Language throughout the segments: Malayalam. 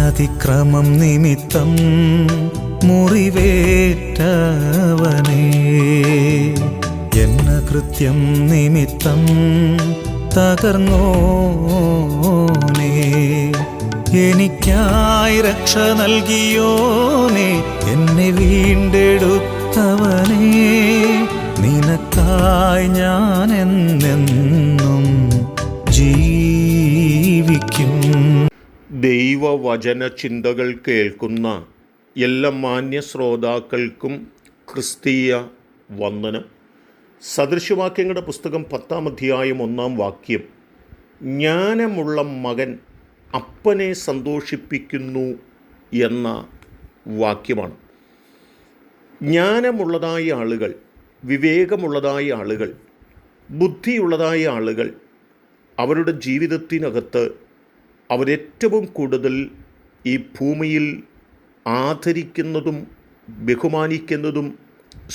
അതിക്രമം നിമിത്തം മുറിവേറ്റവനേ, എന്ന കൃത്യം നിമിത്തം തകർന്നോനേ, എനിക്കായി രക്ഷ നൽകിയോനേ, എന്നെ വീണ്ടെടുത്തവനേ, നിനക്കായി ഞാൻ എന്നെന്നും ജീവിക്കും. ദൈവവചന ചിന്തകൾ കേൾക്കുന്ന എല്ലാ മാന്യ ശ്രോതാക്കൾക്കും ക്രിസ്തീയ വന്ദനം. സദൃശവാക്യങ്ങളുടെ പുസ്തകം 10-ാം അധ്യായം 1-ാം വാക്യം, ജ്ഞാനമുള്ള മകൻ അപ്പനെ സന്തോഷിപ്പിക്കുന്നു എന്ന വാക്യമാണ്. ജ്ഞാനമുള്ളതായ ആളുകൾ, വിവേകമുള്ളതായ ആളുകൾ, ബുദ്ധിയുള്ളതായ ആളുകൾ അവരുടെ ജീവിതത്തിനകത്ത് അവരേറ്റവും കൂടുതൽ ഈ ഭൂമിയിൽ ആദരിക്കുന്നതും ബഹുമാനിക്കുന്നതും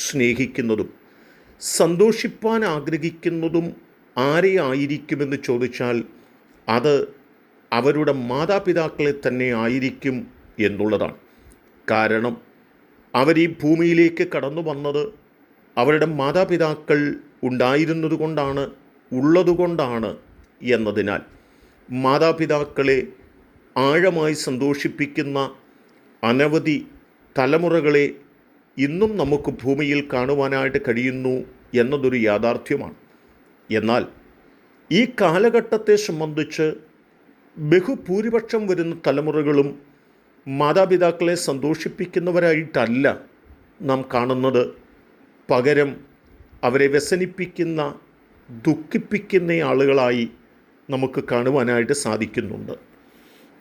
സ്നേഹിക്കുന്നതും സന്തോഷിപ്പാൻ ആഗ്രഹിക്കുന്നതും ആരെ ആയിരിക്കുമെന്ന് ചോദിച്ചാൽ അത് അവരുടെ മാതാപിതാക്കളെ തന്നെ ആയിരിക്കും എന്നുള്ളതാണ്. കാരണം അവർ ഈ ഭൂമിയിലേക്ക് കടന്നു വന്നത് അവരുടെ മാതാപിതാക്കൾ ഉണ്ടായിരുന്നതുകൊണ്ടാണ്, ഉള്ളതുകൊണ്ടാണ് എന്നതിനാൽ മാതാപിതാക്കളെ ആഴമായി സന്തോഷിപ്പിക്കുന്ന അനവധി തലമുറകളെ ഇന്നും നമുക്ക് ഭൂമിയിൽ കാണുവാനായിട്ട് കഴിയുന്നു എന്നതൊരു യാഥാർത്ഥ്യമാണ്. എന്നാൽ ഈ കാലഘട്ടത്തെ സംബന്ധിച്ച് ബഹുഭൂരിപക്ഷം വരുന്ന തലമുറകളും മാതാപിതാക്കളെ സന്തോഷിപ്പിക്കുന്നവരായിട്ടല്ല നാം കാണുന്നത്. പകരം അവരെ വ്യസനിപ്പിക്കുന്ന, ദുഃഖിപ്പിക്കുന്ന ആളുകളായി നമുക്ക് കാണുവാനായിട്ട് സാധിക്കുന്നുണ്ട്.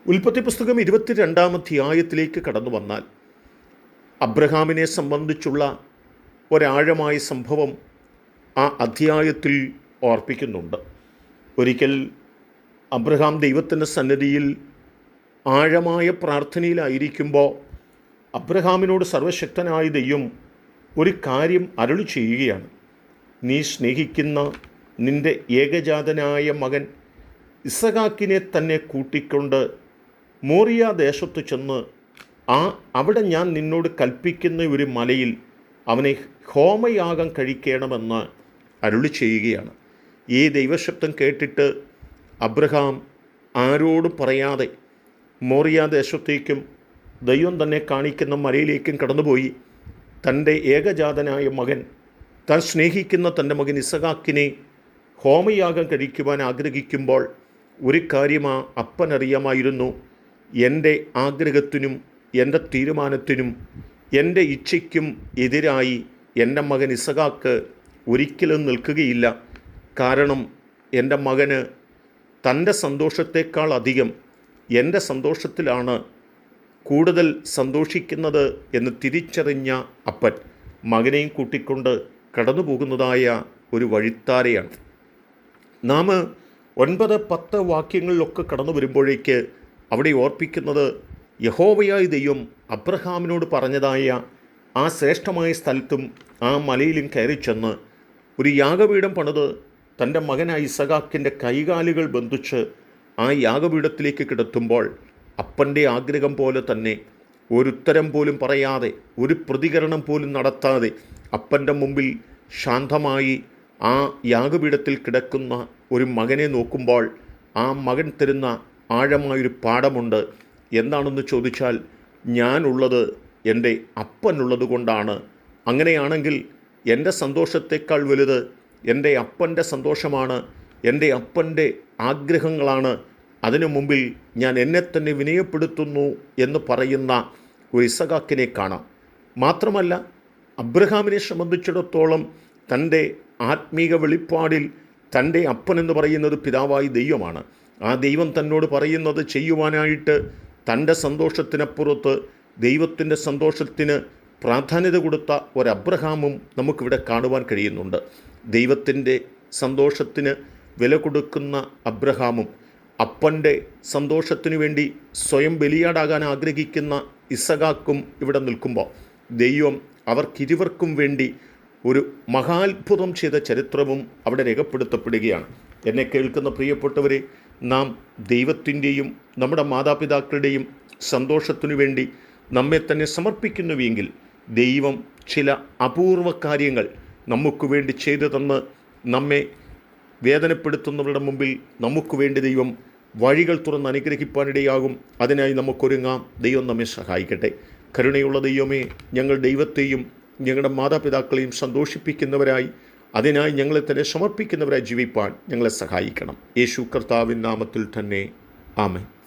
ഉൽപ്പത്തി പുസ്തകം 22-ാം അധ്യായത്തിലേക്ക് കടന്നു വന്നാൽ അബ്രഹാമിനെ സംബന്ധിച്ചുള്ള ഒരാഴമായ സംഭവം ആ അധ്യായത്തിൽ ഓർപ്പിക്കുന്നുണ്ട്. ഒരിക്കൽ അബ്രഹാം ദൈവത്തിൻ്റെ സന്നിധിയിൽ ആഴമായ പ്രാർത്ഥനയിലായിരിക്കുമ്പോൾ അബ്രഹാമിനോട് സർവശക്തനായ ദൈവം ഒരു കാര്യം അരുളി ചെയ്യുകയാണ്. നീ സ്നേഹിക്കുന്ന നിൻ്റെ ഏകജാതനായ മകൻ ഇസഹാക്കിനെ തന്നെ കൂട്ടിക്കൊണ്ട് മോറിയ ദേശത്ത് ചെന്ന് അവിടെ ഞാൻ നിന്നോട് കൽപ്പിക്കുന്ന ഒരു മലയിൽ അവനെ ഹോമയാഗം കഴിക്കണമെന്ന് അരുളി ചെയ്യുകയാണ്. ഈ ദൈവശബ്ദം കേട്ടിട്ട് അബ്രഹാം ആരോടും പറയാതെ മോറിയ ദേശത്തേക്കും ദൈവം തന്നെ കാണിക്കുന്ന മലയിലേക്കും കടന്നുപോയി തൻ്റെ ഏകജാതനായ മകൻ, താൻ സ്നേഹിക്കുന്ന തൻ്റെ മകൻ ഇസഹാക്കിനെ ഹോമയാഗം കഴിക്കുവാൻ ആഗ്രഹിക്കുമ്പോൾ ഒരു കാര്യം ആ അപ്പനറിയാമായിരുന്നു. എൻ്റെ ആഗ്രഹത്തിനും എൻ്റെ തീരുമാനത്തിനും എൻ്റെ ഇച്ഛയ്ക്കും എതിരായി എൻ്റെ മകൻ ഇസഹാക്ക് ഒരിക്കലും നിൽക്കുകയില്ല. കാരണം എൻ്റെ മകന് തൻ്റെ സന്തോഷത്തേക്കാൾ അധികം എൻ്റെ സന്തോഷത്തിലാണ് കൂടുതൽ സന്തോഷിക്കുന്നത് എന്ന് തിരിച്ചറിഞ്ഞ അപ്പൻ മകനെയും കൂട്ടിക്കൊണ്ട് കടന്നു പോകുന്നതായ ഒരു വഴിത്താരയാണ്. നാം 9-10 വാക്യങ്ങളിലൊക്കെ കടന്നു വരുമ്പോഴേക്ക് അവിടെ ഓർപ്പിക്കുന്നത് യഹോവയായ ദൈവം അബ്രഹാമിനോട് പറഞ്ഞതായ ആ ശ്രേഷ്ഠമായ സ്ഥലത്തും ആ മലയിലും കയറി ചെന്ന് ഒരു യാഗപീഠം പണിത് തൻ്റെ മകനായ ഇസഹാക്കിൻ്റെ കൈകാലുകൾ ബന്ധിച്ച് ആ യാഗപീഠത്തിലേക്ക് കിടത്തുമ്പോൾ അപ്പൻ്റെ ആഗ്രഹം പോലെ തന്നെ ഒരുത്തരം പോലും പറയാതെ, ഒരു പ്രതികരണം പോലും നടത്താതെ അപ്പൻ്റെ മുമ്പിൽ ശാന്തമായി ആ യാഗപീഠത്തിൽ കിടക്കുന്ന ഒരു മകനെ നോക്കുമ്പോൾ ആ മകൻ തരുന്ന ആഴമായൊരു പാഠമുണ്ട്. എന്താണെന്ന് ചോദിച്ചാൽ, ഞാനുള്ളത് എൻ്റെ അപ്പനുള്ളത് കൊണ്ടാണ്. അങ്ങനെയാണെങ്കിൽ എൻ്റെ സന്തോഷത്തേക്കാൾ വലുത് എൻ്റെ അപ്പൻ്റെ സന്തോഷമാണ്, എൻ്റെ അപ്പൻ്റെ ആഗ്രഹങ്ങളാണ്. അതിനു മുമ്പിൽ ഞാൻ എന്നെ തന്നെ വിനയപ്പെടുത്തുന്നു എന്ന് പറയുന്ന ഒരു ഇസഹാക്കിനെ കാണാം. മാത്രമല്ല, അബ്രഹാമിനെ സംബന്ധിച്ചിടത്തോളം തൻ്റെ ആത്മീക വെളിപ്പാടിൽ തൻ്റെ അപ്പനെന്ന് പറയുന്നത് പിതാവായ ദൈവമാണ്. ആ ദൈവം തന്നോട് പറയുന്നത് ചെയ്യുവാനായിട്ട് തൻ്റെ സന്തോഷത്തിനപ്പുറത്ത് ദൈവത്തിൻ്റെ സന്തോഷത്തിന് പ്രാധാന്യത കൊടുത്ത ഒരബ്രഹാമും നമുക്കിവിടെ കാണുവാൻ കഴിയുന്നുണ്ട്. ദൈവത്തിൻ്റെ സന്തോഷത്തിന് വില കൊടുക്കുന്ന അബ്രഹാമും അപ്പൻ്റെ സന്തോഷത്തിനു വേണ്ടി സ്വയം ബലിയാടാകാൻ ആഗ്രഹിക്കുന്ന ഇസഹാക്കും ഇവിടെ നിൽക്കുമ്പോൾ ദൈവം അവർക്കിരുവർക്കും വേണ്ടി ഒരു മഹാത്ഭുതം ചെയ്ത ചരിത്രവും അവിടെ രേഖപ്പെടുത്തപ്പെടുകയാണ്. എന്നെ കേൾക്കുന്ന പ്രിയപ്പെട്ടവരെ, നാം ദൈവത്തിൻ്റെയും നമ്മുടെ മാതാപിതാക്കളുടെയും സന്തോഷത്തിനു വേണ്ടി നമ്മെ തന്നെ സമർപ്പിക്കുന്നുവെങ്കിൽ ദൈവം ചില അപൂർവ കാര്യങ്ങൾ നമുക്ക് വേണ്ടി ചെയ്തു തന്ന് നമ്മെ വേദനപ്പെടുത്തുന്നവരുടെ മുമ്പിൽ നമുക്ക് വേണ്ടി ദൈവം വഴികൾ തുറന്ന് അനുഗ്രഹിപ്പാനിടയാകും. അതിനായി നമുക്കൊരുങ്ങാം. ദൈവം നമ്മെ സഹായിക്കട്ടെ. കരുണയുള്ള ദൈവമേ, ഞങ്ങൾ ദൈവത്തെയും ഞങ്ങളുടെ മാതാപിതാക്കളെയും സന്തോഷിപ്പിക്കുന്നവരായി, അതിനായി ഞങ്ങളെ തന്നെ സമർപ്പിക്കുന്നവരായി ജീവിപ്പാൻ ഞങ്ങളെ സഹായിക്കണം. യേശു കർത്താവിൻ നാമത്തിൽ തന്നെ ആമേൻ.